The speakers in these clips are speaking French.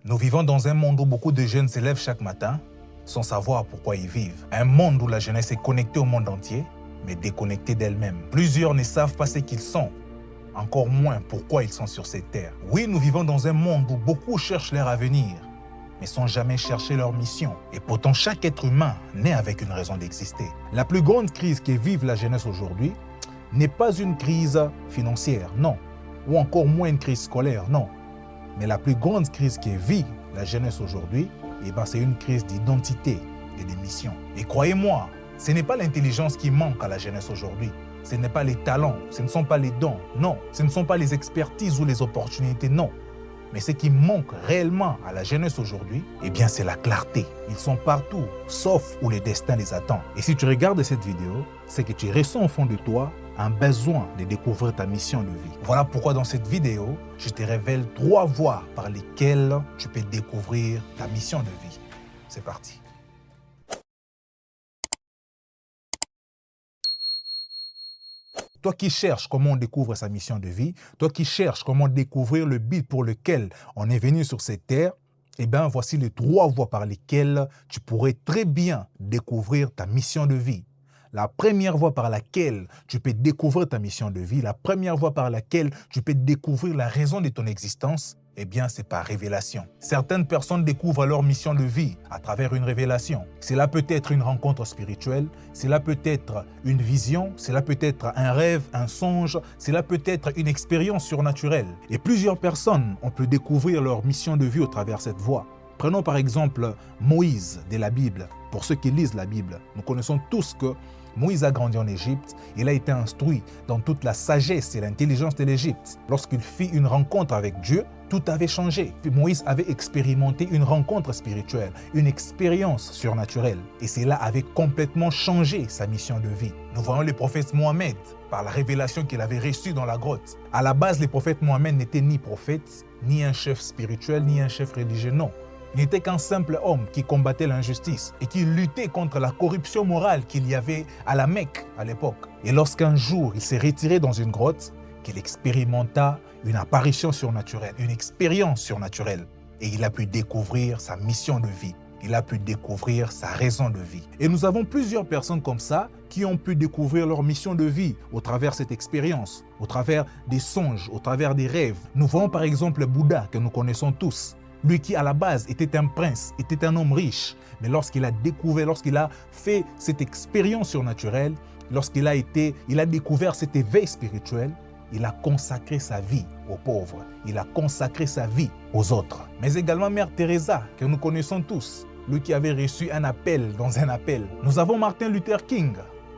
Nous vivons dans un monde où beaucoup de jeunes se lèvent chaque matin sans savoir pourquoi ils vivent. Un monde où la jeunesse est connectée au monde entier, mais déconnectée d'elle-même. Plusieurs ne savent pas ce qu'ils sont, encore moins pourquoi ils sont sur cette terre. Oui, nous vivons dans un monde où beaucoup cherchent leur avenir, mais sans jamais chercher leur mission. Et pourtant, chaque être humain naît avec une raison d'exister. La plus grande crise que vive la jeunesse aujourd'hui n'est pas une crise financière, non. Ou encore moins une crise scolaire, non. Mais la plus grande crise que vit la jeunesse aujourd'hui, c'est une crise d'identité et de mission. Et croyez-moi, ce n'est pas l'intelligence qui manque à la jeunesse aujourd'hui. Ce n'est pas les talents, ce ne sont pas les dons, non. Ce ne sont pas les expertises ou les opportunités, non. Mais ce qui manque réellement à la jeunesse aujourd'hui, c'est la clarté. Ils sont partout, sauf où le destin les attend. Et si tu regardes cette vidéo, c'est que tu ressens au fond de toi un besoin de découvrir ta mission de vie. Voilà pourquoi dans cette vidéo, je te révèle 3 voies par lesquelles tu peux découvrir ta mission de vie. C'est parti. Toi qui cherches comment on découvre sa mission de vie, toi qui cherches comment découvrir le but pour lequel on est venu sur cette terre, voici les 3 voies par lesquelles tu pourrais très bien découvrir ta mission de vie. La première voie par laquelle tu peux découvrir ta mission de vie, la première voie par laquelle tu peux découvrir la raison de ton existence, c'est par révélation. Certaines personnes découvrent leur mission de vie à travers une révélation. Cela peut être une rencontre spirituelle, cela peut être une vision, cela peut être un rêve, un songe, cela peut être une expérience surnaturelle. Et plusieurs personnes ont pu découvrir leur mission de vie au travers cette voie. Prenons par exemple Moïse de la Bible. Pour ceux qui lisent la Bible, nous connaissons tous que Moïse a grandi en Égypte, il a été instruit dans toute la sagesse et l'intelligence de l'Égypte. Lorsqu'il fit une rencontre avec Dieu, tout avait changé. Puis Moïse avait expérimenté une rencontre spirituelle, une expérience surnaturelle. Et cela avait complètement changé sa mission de vie. Nous voyons le prophète Mohammed par la révélation qu'il avait reçue dans la grotte. À la base, le prophète Mohammed n'était ni prophète, ni un chef spirituel, ni un chef religieux, non. Il n'était qu'un simple homme qui combattait l'injustice et qui luttait contre la corruption morale qu'il y avait à la Mecque à l'époque. Et lorsqu'un jour, il s'est retiré dans une grotte, qu'il expérimenta une apparition surnaturelle, une expérience surnaturelle. Et il a pu découvrir sa mission de vie. Il a pu découvrir sa raison de vie. Et nous avons plusieurs personnes comme ça qui ont pu découvrir leur mission de vie au travers de cette expérience, au travers des songes, au travers des rêves. Nous voyons par exemple Bouddha que nous connaissons tous. Lui qui à la base était un prince, était un homme riche, mais lorsqu'il a découvert, lorsqu'il a fait cette expérience surnaturelle, lorsqu'il a découvert cet éveil spirituel, il a consacré sa vie aux pauvres, il a consacré sa vie aux autres. Mais également Mère Teresa, que nous connaissons tous, lui qui avait reçu un appel dans un appel. Nous avons Martin Luther King.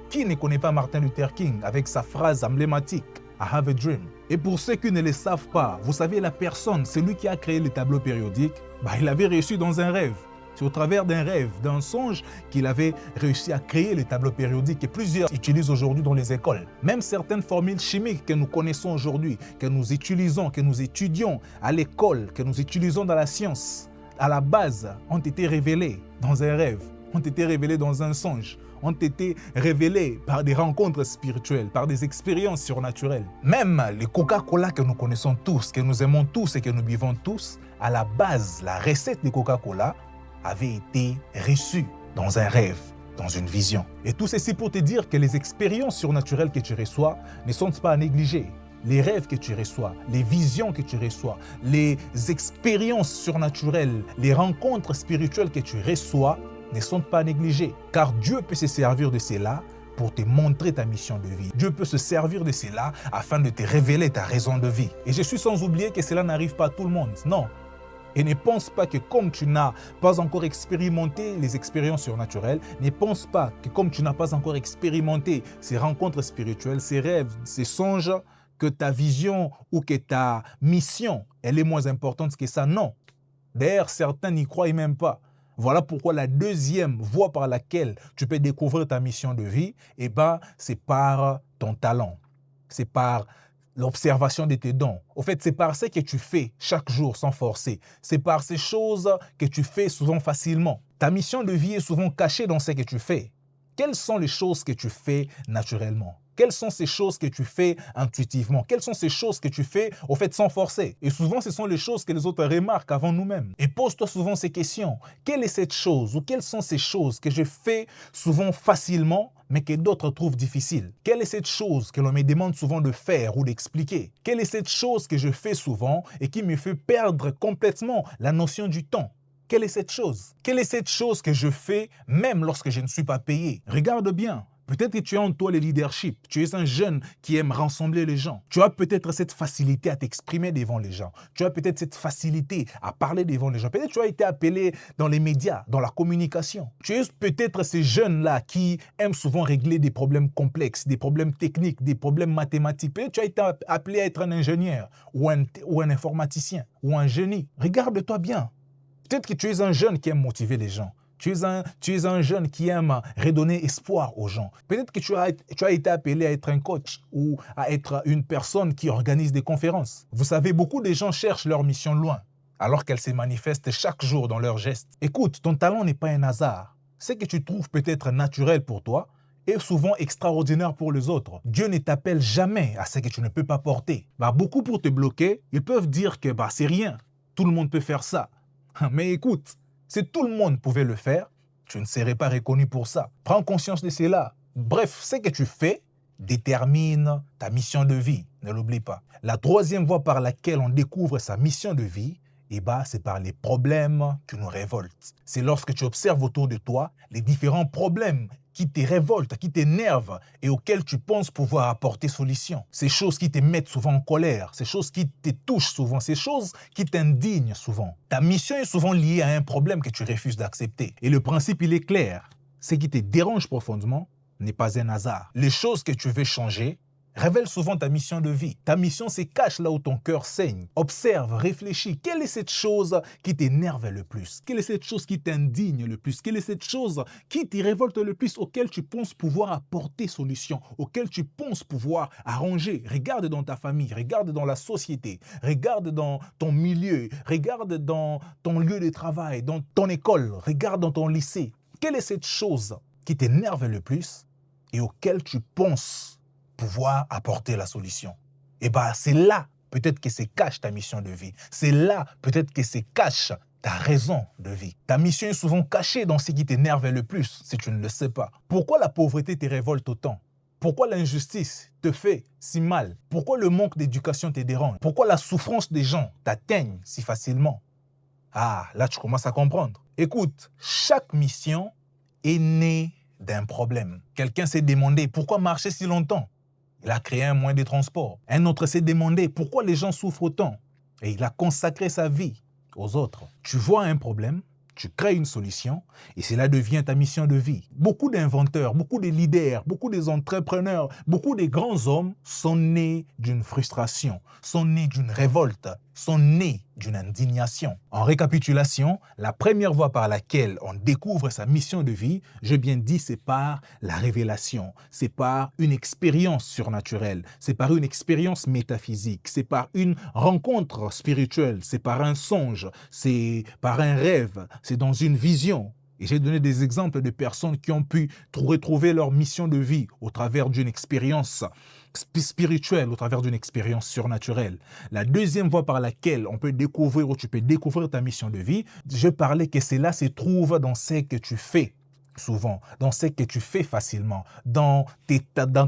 Qui ne connaît pas Martin Luther King avec sa phrase emblématique « I have a dream ». Et pour ceux qui ne le savent pas, vous savez, la personne, celui qui a créé le tableau périodique, il avait reçu dans un rêve. C'est au travers d'un rêve, d'un songe qu'il avait réussi à créer le tableau périodique que plusieurs utilisent aujourd'hui dans les écoles. Même certaines formules chimiques que nous connaissons aujourd'hui, que nous utilisons, que nous étudions à l'école, que nous utilisons dans la science, à la base, ont été révélées dans un rêve, ont été révélées dans un songe, ont été révélés par des rencontres spirituelles, par des expériences surnaturelles. Même le Coca-Cola que nous connaissons tous, que nous aimons tous et que nous buvons tous, à la base, la recette de Coca-Cola avait été reçue dans un rêve, dans une vision. Et tout ceci pour te dire que les expériences surnaturelles que tu reçois ne sont pas à négliger. Les rêves que tu reçois, les visions que tu reçois, les expériences surnaturelles, les rencontres spirituelles que tu reçois ne sont pas négligés, car Dieu peut se servir de cela pour te montrer ta mission de vie. Dieu peut se servir de cela afin de te révéler ta raison de vie. Et je suis sans oublier que cela n'arrive pas à tout le monde, non. Et ne pense pas que comme tu n'as pas encore expérimenté les expériences surnaturelles, ne pense pas que comme tu n'as pas encore expérimenté ces rencontres spirituelles, ces rêves, ces songes, que ta vision ou que ta mission, elle est moins importante que ça, non. D'ailleurs, certains n'y croient même pas. Voilà pourquoi la deuxième voie par laquelle tu peux découvrir ta mission de vie, c'est par ton talent. C'est par l'observation de tes dons. Au fait, c'est par ce que tu fais chaque jour sans forcer. C'est par ces choses que tu fais souvent facilement. Ta mission de vie est souvent cachée dans ce que tu fais. Quelles sont les choses que tu fais naturellement? Quelles sont ces choses que tu fais intuitivement? Quelles sont ces choses que tu fais au fait sans forcer? Et souvent, ce sont les choses que les autres remarquent avant nous-mêmes. Et pose-toi souvent ces questions. Quelle est cette chose ou quelles sont ces choses que je fais souvent facilement mais que d'autres trouvent difficiles? Quelle est cette chose que l'on me demande souvent de faire ou d'expliquer? Quelle est cette chose que je fais souvent et qui me fait perdre complètement la notion du temps? Quelle est cette chose? Quelle est cette chose que je fais même lorsque je ne suis pas payé? Regarde bien. Peut-être que tu as en toi le leadership. Tu es un jeune qui aime rassembler les gens. Tu as peut-être cette facilité à t'exprimer devant les gens. Tu as peut-être cette facilité à parler devant les gens. Peut-être que tu as été appelé dans les médias, dans la communication. Tu es peut-être ces jeunes-là qui aiment souvent régler des problèmes complexes, des problèmes techniques, des problèmes mathématiques. Peut-être que tu as été appelé à être un ingénieur ou un informaticien ou un génie. Regarde-toi bien. Peut-être que tu es un jeune qui aime motiver les gens. Tu es un jeune qui aime redonner espoir aux gens. Peut-être que tu as été appelé à être un coach ou à être une personne qui organise des conférences. Vous savez, beaucoup de gens cherchent leur mission loin, alors qu'elle se manifeste chaque jour dans leurs gestes. Écoute, ton talent n'est pas un hasard. Ce que tu trouves peut-être naturel pour toi est souvent extraordinaire pour les autres. Dieu ne t'appelle jamais à ce que tu ne peux pas porter. Beaucoup pour te bloquer, ils peuvent dire que c'est rien. Tout le monde peut faire ça. Mais écoute, si tout le monde pouvait le faire, tu ne serais pas reconnu pour ça. Prends conscience de cela. Bref, ce que tu fais détermine ta mission de vie. Ne l'oublie pas. La troisième voie par laquelle on découvre sa mission de vie, c'est par les problèmes qui nous révoltent. C'est lorsque tu observes autour de toi les différents problèmes qui te révoltent, qui t'énervent et auxquels tu penses pouvoir apporter solution. Ces choses qui te mettent souvent en colère, ces choses qui te touchent souvent, ces choses qui t'indignent souvent. Ta mission est souvent liée à un problème que tu refuses d'accepter. Et le principe, il est clair. Ce qui te dérange profondément n'est pas un hasard. Les choses que tu veux changer révèle souvent ta mission de vie. Ta mission se cache là où ton cœur saigne. Observe, réfléchis. Quelle est cette chose qui t'énerve le plus? Quelle est cette chose qui t'indigne le plus? Quelle est cette chose qui te révolte le plus, auquel tu penses pouvoir apporter solution, auquel tu penses pouvoir arranger? Regarde dans ta famille, regarde dans la société, regarde dans ton milieu, regarde dans ton lieu de travail, dans ton école, regarde dans ton lycée. Quelle est cette chose qui t'énerve le plus et auquel tu penses pouvoir apporter la solution? C'est là peut-être que se cache ta mission de vie. C'est là peut-être que se cache ta raison de vie. Ta mission est souvent cachée dans ce qui t'énerve le plus, si tu ne le sais pas. Pourquoi la pauvreté te révolte autant? Pourquoi l'injustice te fait si mal? Pourquoi le manque d'éducation te dérange? Pourquoi la souffrance des gens t'atteigne si facilement? Là tu commences à comprendre. Écoute, chaque mission est née d'un problème. Quelqu'un s'est demandé pourquoi marcher si longtemps? Il a créé un moyen de transport. Un autre s'est demandé pourquoi les gens souffrent autant. Et il a consacré sa vie aux autres. Tu vois un problème, tu crées une solution et cela devient ta mission de vie. Beaucoup d'inventeurs, beaucoup de leaders, beaucoup d'entrepreneurs, beaucoup de grands hommes sont nés d'une frustration, sont nés d'une révolte, sont nés d'une indignation. En récapitulation, la première voie par laquelle on découvre sa mission de vie, j'ai bien dit, c'est par la révélation, c'est par une expérience surnaturelle, c'est par une expérience métaphysique, c'est par une rencontre spirituelle, c'est par un songe, c'est par un rêve, c'est dans une vision. Et j'ai donné des exemples de personnes qui ont pu retrouver leur mission de vie au travers d'une expérience spirituelle, au travers d'une expérience surnaturelle. La deuxième voie par laquelle on peut découvrir ou tu peux découvrir ta mission de vie, je parlais que cela se trouve dans ce que tu fais souvent, dans ce que tu fais facilement, dans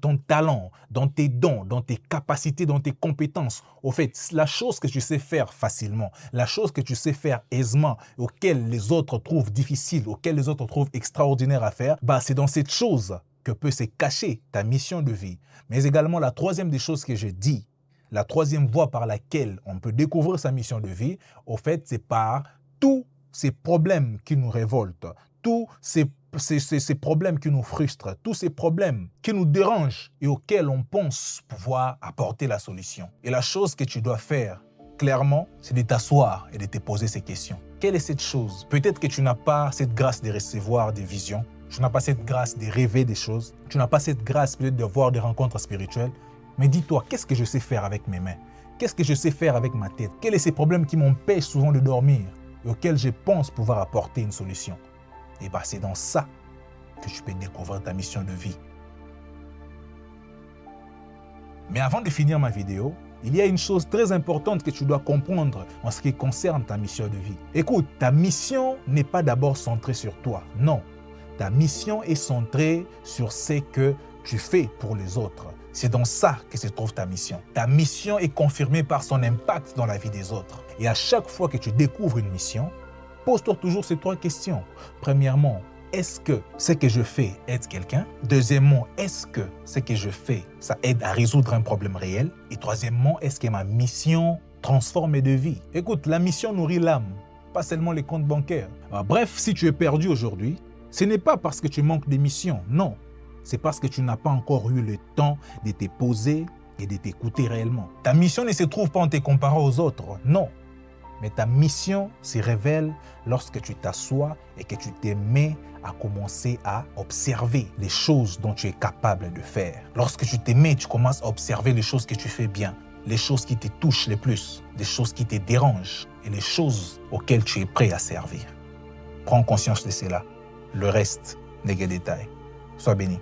ton talent, dans tes dons, dans tes capacités, dans tes compétences. Au fait, la chose que tu sais faire facilement, la chose que tu sais faire aisément, auquel les autres trouvent difficile, auquel les autres trouvent extraordinaire à faire, c'est dans cette chose que peut se cacher ta mission de vie. Mais également, la troisième des choses que je dis, la troisième voie par laquelle on peut découvrir sa mission de vie, au fait, c'est par tous ces problèmes qui nous révoltent, tous ces problèmes qui nous frustrent, tous ces problèmes qui nous dérangent et auxquels on pense pouvoir apporter la solution. Et la chose que tu dois faire, clairement, c'est de t'asseoir et de te poser ces questions. Quelle est cette chose? Peut-être que tu n'as pas cette grâce de recevoir des visions, tu n'as pas cette grâce de rêver des choses, tu n'as pas cette grâce peut-être de voir des rencontres spirituelles, mais dis-toi, qu'est-ce que je sais faire avec mes mains? Qu'est-ce que je sais faire avec ma tête? Quels sont ces problèmes qui m'empêchent souvent de dormir et auxquels je pense pouvoir apporter une solution? C'est dans ça que tu peux découvrir ta mission de vie. Mais avant de finir ma vidéo, il y a une chose très importante que tu dois comprendre en ce qui concerne ta mission de vie. Écoute, ta mission n'est pas d'abord centrée sur toi, non. Ta mission est centrée sur ce que tu fais pour les autres. C'est dans ça que se trouve ta mission. Ta mission est confirmée par son impact dans la vie des autres. Et à chaque fois que tu découvres une mission, pose-toi toujours ces 3 questions. Premièrement, est-ce que ce que je fais aide quelqu'un? Deuxièmement, est-ce que ce que je fais, ça aide à résoudre un problème réel? Et troisièmement, est-ce que ma mission transforme de vie? Écoute, la mission nourrit l'âme, pas seulement les comptes bancaires. Bref, si tu es perdu aujourd'hui, ce n'est pas parce que tu manques de mission, non. C'est parce que tu n'as pas encore eu le temps de te poser et de t'écouter réellement. Ta mission ne se trouve pas en te comparant aux autres, non. Mais ta mission se révèle lorsque tu t'assois et que tu te mets à commencer à observer les choses dont tu es capable de faire. Lorsque tu te mets, tu commences à observer les choses que tu fais bien, les choses qui te touchent le plus, les choses qui te dérangent et les choses auxquelles tu es prêt à servir. Prends conscience de cela. Le reste n'est que détail. Sois béni.